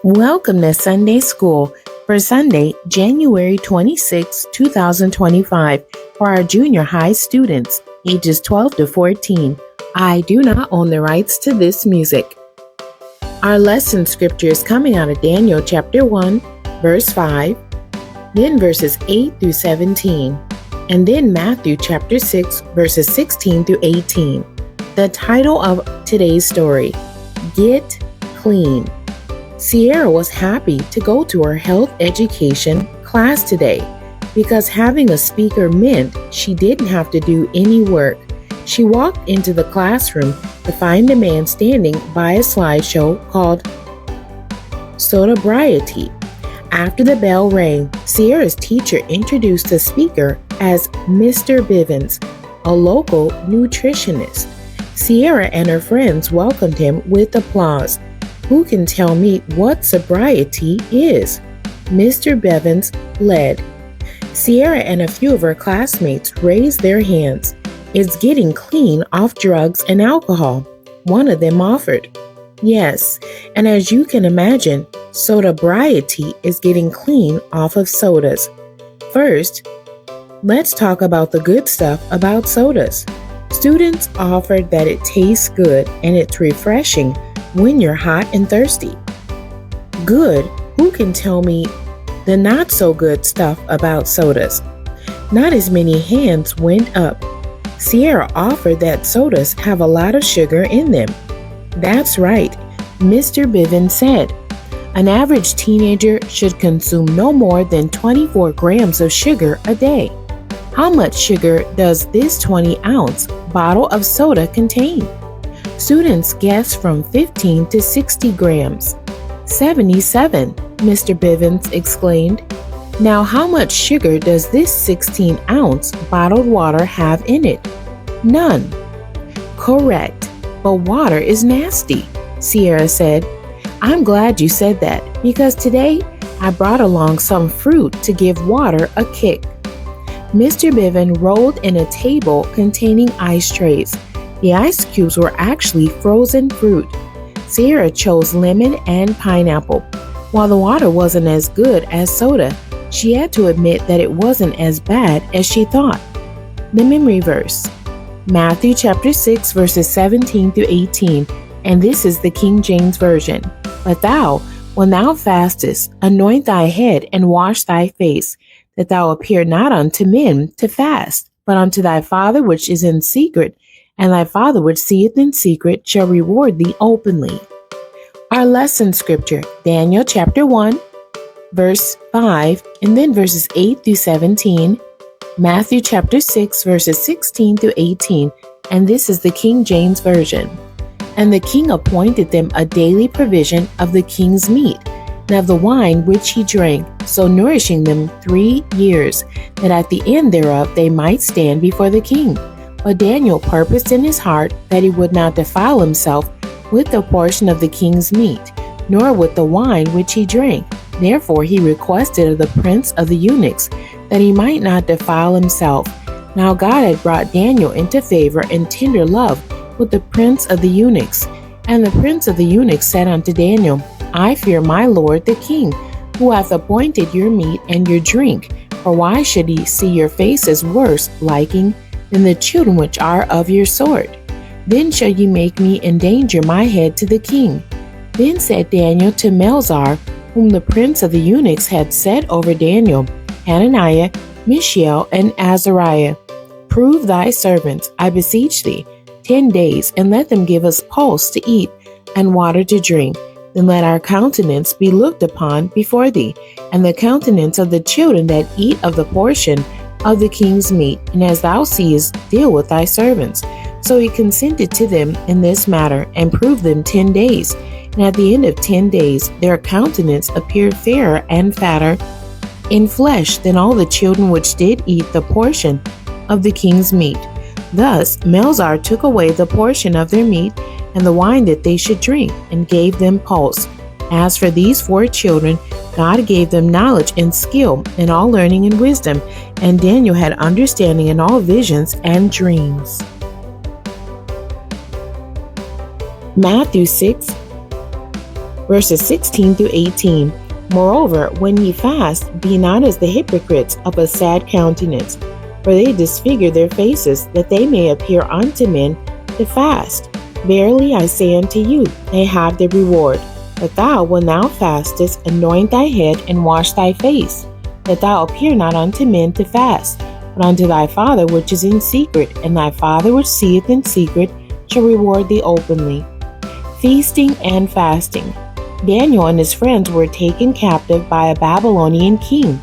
Welcome to Sunday School for Sunday, January 26, 2025, for our junior high students, ages 12 to 14. I do not own the rights to this music. Our lesson scripture is coming out of Daniel chapter 1, verse 5, then verses 8 through 17, and then Matthew chapter 6, verses 16 through 18. The title of today's story, Get Clean. Sierra was happy to go to her health education class today because having a speaker meant she didn't have to do any work. She walked into the classroom to find a man standing by a slideshow called Sobriety. After the bell rang, Sierra's teacher introduced the speaker as Mr. Bivens, a local nutritionist. Sierra and her friends welcomed him with applause. Who can tell me what sobriety is? Mr. Bivens led. Sierra and a few of her classmates raised their hands. It's getting clean off drugs and alcohol, one of them offered. Yes, and as you can imagine, sobriety is getting clean off of sodas. First, let's talk about the good stuff about sodas. Students offered that it tastes good and it's refreshing when you're hot and thirsty. Good, who can tell me the not so good stuff about sodas? Not as many hands went up. Sierra offered that sodas have a lot of sugar in them. That's right, Mr. Bivens said. An average teenager should consume no more than 24 grams of sugar a day. How much sugar does this 20-ounce bottle of soda contain? Students guessed from 15 to 60 grams. 77, Mr. Bivens exclaimed. Now how much sugar does this 16-ounce bottled water have in it? None. Correct, but water is nasty, Sierra said. I'm glad you said that because today I brought along some fruit to give water a kick. Mr. Bivens rolled in a table containing ice trays. The ice cubes were actually frozen fruit. Sierra chose lemon and pineapple. While the water wasn't as good as soda, she had to admit that it wasn't as bad as she thought. The memory verse, Matthew chapter 6, verses 17 through 18, and this is the King James Version. But thou, when thou fastest, anoint thy head and wash thy face, that thou appear not unto men to fast, but unto thy Father which is in secret, and thy Father which seeth in secret shall reward thee openly. Our lesson scripture, Daniel chapter 1, verse 5, and then verses 8 through 17, Matthew chapter 6, verses 16 through 18, and this is the King James Version. And the king appointed them a daily provision of the king's meat, and of the wine which he drank, so nourishing them 3 years, that at the end thereof they might stand before the king. But Daniel purposed in his heart that he would not defile himself with the portion of the king's meat, nor with the wine which he drank. Therefore he requested of the prince of the eunuchs that he might not defile himself. Now God had brought Daniel into favor and tender love with the prince of the eunuchs. And the prince of the eunuchs said unto Daniel, I fear my lord the king, who hath appointed your meat and your drink. For why should he see your faces worse liking than the children which are of your sort? Then shall ye make me endanger my head to the king. Then said Daniel to Melzar, whom the prince of the eunuchs had set over Daniel, Hananiah, Mishael, and Azariah, prove thy servants, I beseech thee, 10 days, and let them give us pulse to eat and water to drink. Then let our countenance be looked upon before thee, and the countenance of the children that eat of the portion of the king's meat, and as thou seest, deal with thy servants. So he consented to them in this matter, and proved them 10 days. And at the end of 10 days, their countenance appeared fairer and fatter in flesh than all the children which did eat the portion of the king's meat. Thus Melzar took away the portion of their meat and the wine that they should drink, and gave them pulse. As for these 4 children, God gave them knowledge and skill in all learning and wisdom, and Daniel had understanding in all visions and dreams. Matthew 6, Verses 16 through 18. Moreover, when ye fast, be not as the hypocrites of a sad countenance, for they disfigure their faces, that they may appear unto men to fast. Verily I say unto you, they have their reward. But thou, when thou fastest, anoint thy head and wash thy face, that thou appear not unto men to fast, but unto thy Father which is in secret, and thy Father which seeth in secret shall reward thee openly. Feasting and fasting. Daniel and his friends were taken captive by a Babylonian king.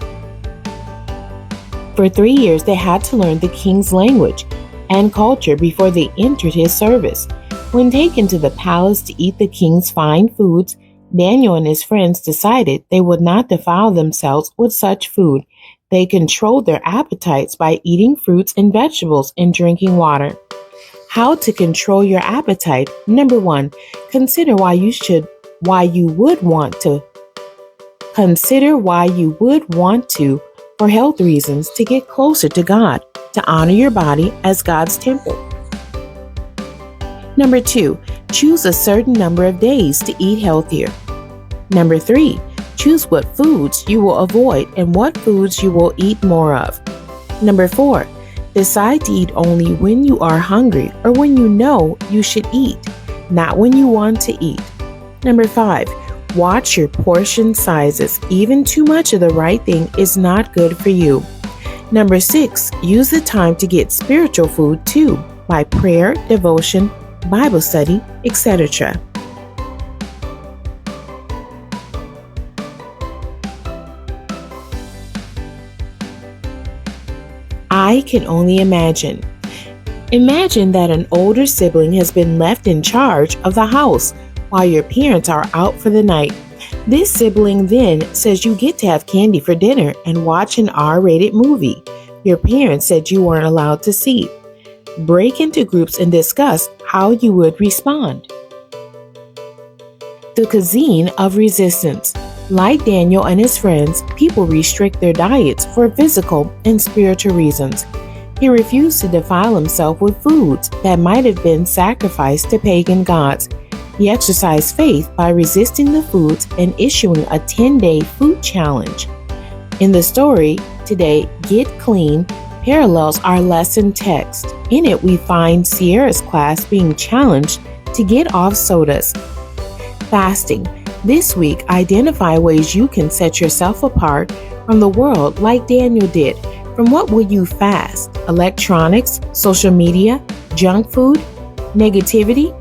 For 3 years they had to learn the king's language and culture before they entered his service. When taken to the palace to eat the king's fine foods, Daniel and his friends decided they would not defile themselves with such food. They controlled their appetites by eating fruits and vegetables and drinking water. How to control your appetite. Number 1, consider why you would want to, for health reasons, to get closer to God, to honor your body as God's temple. Number 2, choose a certain number of days to eat healthier. Number 3, choose what foods you will avoid and what foods you will eat more of. Number 4, decide to eat only when you are hungry or when you know you should eat, not when you want to eat. Number 5, watch your portion sizes. Even too much of the right thing is not good for you. Number 6, use the time to get spiritual food too, by prayer, devotion, Bible study, etc. I can only imagine. Imagine that an older sibling has been left in charge of the house while your parents are out for the night. This sibling then says you get to have candy for dinner and watch an R-rated movie your parents said you weren't allowed to see. Break into groups and discuss how you would respond. The cuisine of resistance. Like Daniel and his friends, people restrict their diets for physical and spiritual reasons. He refused to defile himself with foods that might have been sacrificed to pagan gods. He exercised faith by resisting the foods and issuing a 10-day food challenge. In the story today, Get Clean parallels our lesson text. In it, we find Sierra's class being challenged to get off sodas. Fasting. This week, identify ways you can set yourself apart from the world like Daniel did. From what will you fast? Electronics, social media, junk food, negativity?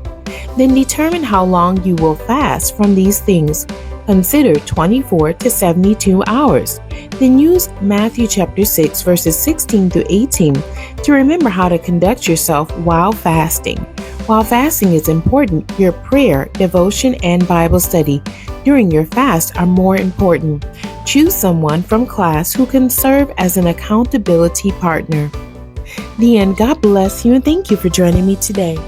Then determine how long you will fast from these things. Consider 24 to 72 hours. Then use Matthew chapter 6 verses 16 through 18 to remember how to conduct yourself while fasting. While fasting is important, your prayer, devotion, and Bible study during your fast are more important. Choose someone from class who can serve as an accountability partner. The end. God bless you and thank you for joining me today.